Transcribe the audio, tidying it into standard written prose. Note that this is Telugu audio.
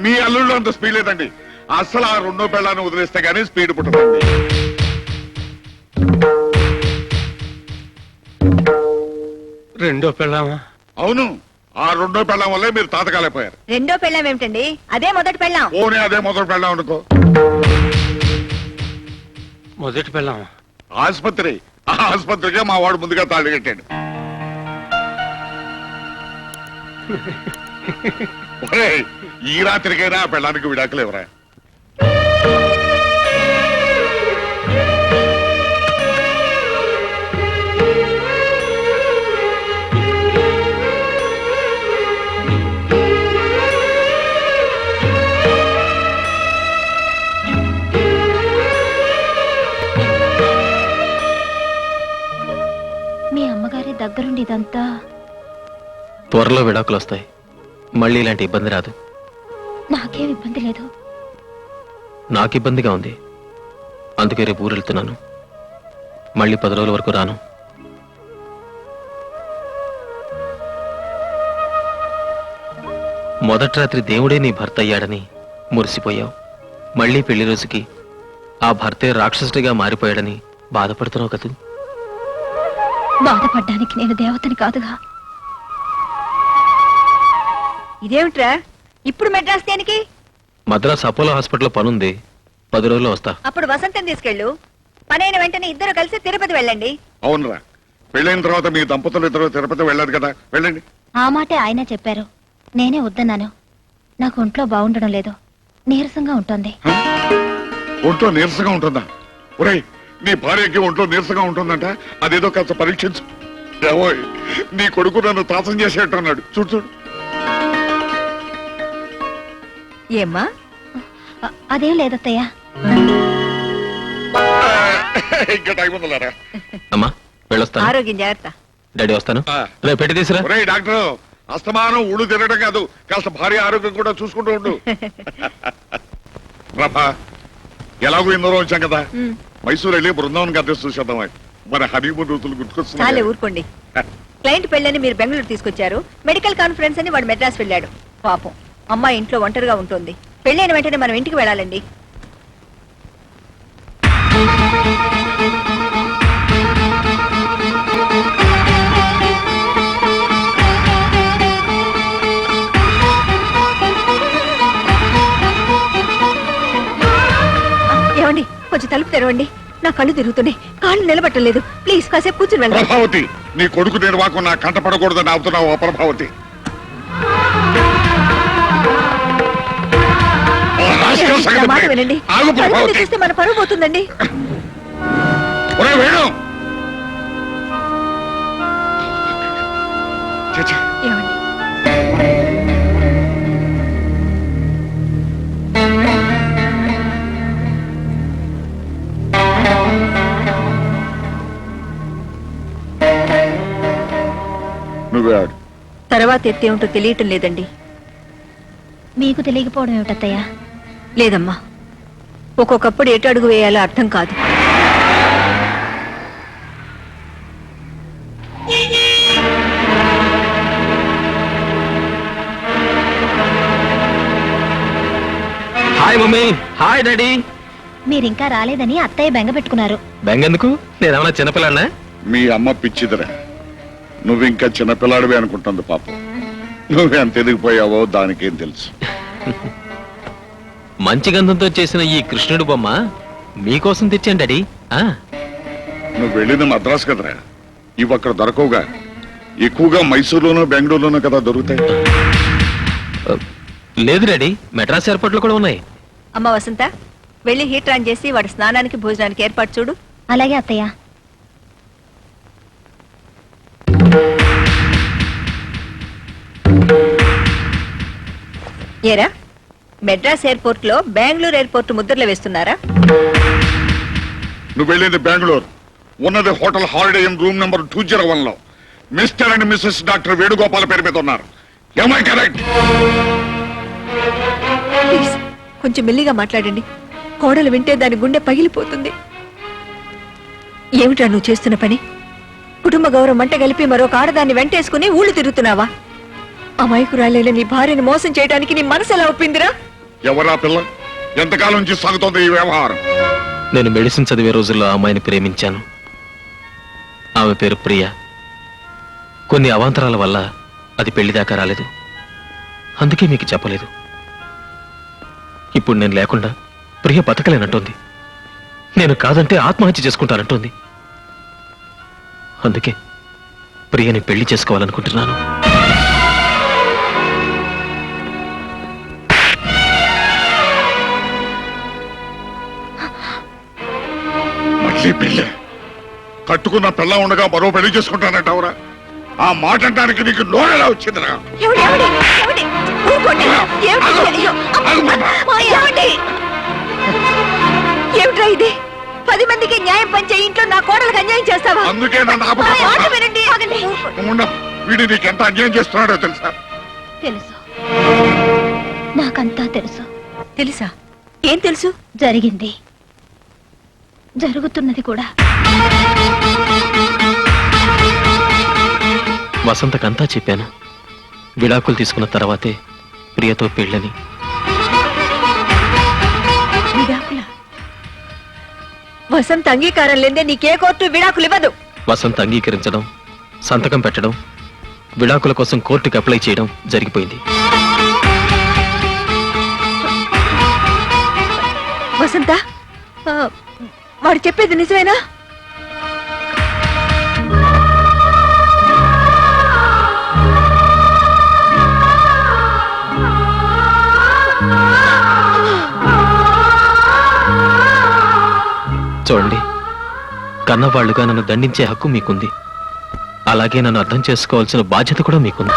మీ అల్లుళ్ళు అంత స్పీడ్ లేదండి. అసలు ఆ రెండో పెళ్ళాన్ని వదిలేస్తే గానీ స్పీడ్ పుట్టదండి. రెండో పెళ్ళామా? అవును, ఆ రెండో పెళ్ళాం వల్లే మీరు తాతకాలైపోయారు. రెండో పెళ్ళాం ఏమిటండి? అదే మొదటి పెళ్ళాం. పోనీ అదే మొదటి పెళ్ళాం అనుకో. మొదటి పెళ్ళామా? ఆసుపత్రి, ఆ ఆసుపత్రికే మా వాడు ముందుగా తాళి కట్టాడు. ఒరేయ్, ఈ రాత్రికైనా ఆ పెళ్ళానికి విడాకులు ఎవరా? మీ అమ్మగారి దగ్గరుండి ఇదంతా. త్వరలో విడాకులు వస్తాయి, మళ్ళీ ఇలాంటి ఇబ్బంది రాదు. నాకేం ఇబ్బంది లేదు. నాకు ఇబ్బందిగా ఉంది, అందుకే రేపు ఊరు వెళ్తున్నాను. మళ్ళీ 10 రోజుల వరకు రాను. మొదటి రాత్రి దేవుడే నీ భర్త అయ్యాడని మురిసిపోయావు. మళ్ళీ పెళ్లి రోజుకి ఆ భర్తే రాక్షసుడిగా మారిపోయాడని బాధపడుతున్నావు కదూ. బాధపడ్డానికి నేను దేవతని కాదుగా. ఇదేమిట్రా ఇప్పుడు మెడ్రాస్ దేనికి? మద్రాస్ అపోలో హాస్పిటల్లో పనుంది, 10 రోజుల్లో వస్తా. అప్పుడు వసంతం తీసుకెళ్ళు. పనైన వెంటనే ఇద్దరు కలిసి తిరుపతి వెళ్ళండి. అవునరా, పెళ్ళైన తర్వాత మీ దంపతులు ఇద్దరు తిరుపతి వెళ్ళారు కదా, వెళ్ళండి. ఆ మాటే ఆయనే చెప్పారు, నేనే వద్దన్నాను. నాకు ఒంట్లో బాగుండడం లేదు, నీరసంగా ఉంటుంది. ఒంట్లో నీరసంగా ఉంటుందా? ఒరేయ్, నీ భార్యకి ఒంట్లో నీరసంగా ఉంటుందంట, అదేదో కాస్త పరీక్షించు. ఏవోయ్, నీ కొడుకు నన్ను తాసం చేసేట్టు అన్నాడు. చూడు చూడు. ఏమ్మా? అదేం లేదత్తయ్యా. ఇంకా టైం ఉందలేరా? అమ్మా వెళ్ళొస్తాను. ఆరోగ్యం జాగ్రత్త. డాడీ వస్తాను. రేపు పెట్టి తీసురా. ఒరేయ్ డాక్టర్, అస్తమానం ఊళ్ళు తిరగడం కాదు, కాస్త భార్య ఆరోగ్యం కూడా చూసుకుంటూ ఉండు. ప్రభా, ఎలాగో ఇందరూ వచ్చాం కదా, మైసూరు వెళ్ళి బృందావన్ గద్దె చూసేద్దాం. మన హనీమూన్ రోజులు చాలే గుర్తుకొస్తున్నాయి. ఊరుకోండి. క్లయింట్ పెళ్ళని మీరు బెంగళూరు తీసుకొచ్చారు, మెడికల్ కాన్ఫరెన్స్ అని వాడు మెడ్రాస్ వెళ్ళాడు. పాపం అమ్మాయి ఇంట్లో ఒంటరిగా ఉంటుంది. పెళ్ళైన వెంటనే మనం ఇంటికి వెళ్ళాలండి. ఏమండి, కొంచెం తలుపు తెరవండి. నా కళ్ళు తిరుగుతున్నాయి, కాళ్ళు నిలబట్టలేదు. ప్లీజ్ కాసేపు కూర్చుని వెళ్ళండి. ప్రభావతి, నీ కొడుకు నిర్వాకం నా కంట పడకూడదని ఆపుతున్నావు. ప్రభావతి, నా మాట వినండి. కళ్ళు చూస్తే మన పరువు పోతుందండి. ఏమండి, నువ్వే ఆడు. తర్వాత ఎత్తేమిటో తెలియటం లేదండి. మీకు తెలియకపోవడం ఏమిటత్తయ్యా? లేదమ్మా, ఒక్కొక్కప్పుడు ఎటు అడుగు వేయాలో అర్థం కాదు. Hi mummy. Hi daddy. మీరింకా రాలేదని అత్తయ్య బెంగ పెట్టుకున్నారు. బెంగెందుకు? నేనేమన్నా చిన్నపిల్లన్నా? మీ అమ్మ పిచ్చిదిరా, నువ్వింకా చిన్నపిల్లాడివి అనుకుంటుంది పాపం. నువ్వెంత ఎదిగిపోయావో దానికేం తెలుసు. మంచి గంధంతో చేసిన ఈ కృష్ణుడు బొమ్మ మీకోసం తెచ్చాను డాడీ. నువ్వు వెళ్ళిన మద్రాసు కదరా, ఇవి అక్కడ దొరకవుగా. ఎక్కువగా మైసూరులోనూ బెంగళూరులోనూ కదా దొరుకుతాయి. లేదు డాడీ, మెడ్రాస్ ఎయిర్పోర్ట్లో కూడా ఉన్నాయి. అమ్మ వసంత, వెళ్ళి హీటర్ ఆన్ చేసి వాడి స్నానానికి భోజనానికి ఏర్పాటు చూడు. అలాగే అత్తయ్య. ఏరా, మెడ్రాస్ ఎయిర్పోర్ట్ లో బెంగళూరు ఎయిర్పోర్ట్ ముద్రలు వేస్తున్నారా? నువ్వు వెళ్ళింది బెంగళూరు, ఉన్నది hotel Holiday Inn room number 201 లో. Mister and missus doctor Venugopal పేరు మీద ఉన్నారు. Am I correct? ప్లీజ్ కొంచెం మెల్లిగా మాట్లాడండి. కోడలు వింటే దాని గుండె పగిలిపోతుంది. ఏమిటా నువ్వు చేస్తున్న పని? కుటుంబ గౌరవం మంట కలిపి మరొక ఆడదాన్ని వెంటేసుకుని ఊళ్ళు తిరుగుతున్నావా? అమాయకురాలైన నీ భార్యను మోసం చేయడానికి నీ మనసు ఎలా ఒప్పిందిరా? ఎవరా పిల్ల? ఎంతకాలం నుంచి సాగుతోంది ఈ వ్యవహారం? నేను మెడిసిన్ చదివే రోజుల్లో ఆ అమ్మాయిని ప్రేమించాను. ఆమె పేరు ప్రియ. కొన్ని అవాంతరాల వల్ల అది పెళ్లి దాకా రాలేదు. అందుకే మీకు చెప్పలేదు. ఇప్పుడు నేను లేకుండా ప్రియ బతకలేనంటోంది. నేను కాదంటే ఆత్మహత్య చేసుకుంటానంటోంది. అందుకే ప్రియని పెళ్లి చేసుకోవాలనుకుంటున్నాను. మళ్ళీ పెళ్ళి? కట్టుకున్న పిల్ల ఉండగా మరో పెళ్లి చేసుకుంటానంటావురా? ఆ మాట అంటానికి నీకు నోరెలా వచ్చిందిరా? ఏమిటి, ఏమిటి, ఏమిటి? ఊరుకోండి. ఏమిటి ఇది? ఏమిటి? ఏమిట్రా ఇది? 10 మందికి న్యాయం పంచే ఇంట్లో నా కోడలకు అన్యాయం చేస్తావా? అందుకే నన్ను నా మాట ఆపకుండా వినండి. ఆగండి. వీడి నీకెంత అన్యాయం చేస్తున్నాడో తెలుసా? తెలుసు, నాకంతా తెలుసు. తెలుసా? ఏం తెలుసు? జరిగింది, జరుగుతున్నది కూడా. వసంతకంతా చెప్పాను. విడాకులు తీసుకున్న తర్వాతే ప్రియతో పెళ్ళని. విడాకుల? వసంత అంగీకారం లేదే నీకే కోర్టు విడాకులు ఇవ్వదు. వసంత్ అంగీకరించడం, సంతకం పెట్టడం, విడాకుల కోసం కోర్టుకి అప్లై చేయడం జరిగిపోయింది. వసంత, వాడు చెప్పేది నిజమేనా? చూడండి, కన్నవాళ్లుగా నన్ను దండించే హక్కు మీకుంది. అలాగే నన్ను అర్థం చేసుకోవాల్సిన బాధ్యత కూడా మీకుంది.